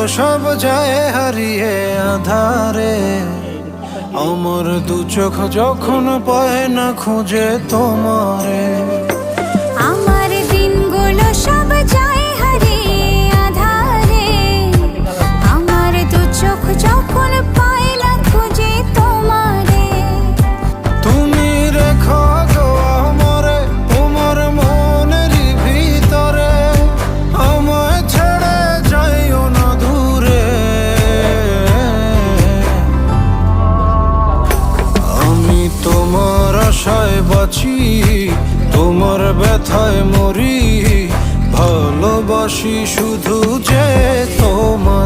সব যায় হারিয়ে আধারে। আমার দু চোখ যখন পায় না খুঁজে তোমারে। আমার দিনগুলো সব যায় হারিয়ে আঁধারে। আমার দু চোখ যখন পায় না খুঁজে তোমারে। তুমি রেখো গো আমারে তোমার মনেরই ভিতরে, আমায় ছেড়ে যাইও না দূরে। আমি তোমার আশায় বাঁচি, তোমার ব্যথায় মরি, ভালোবাসি শুধু যে তোমার।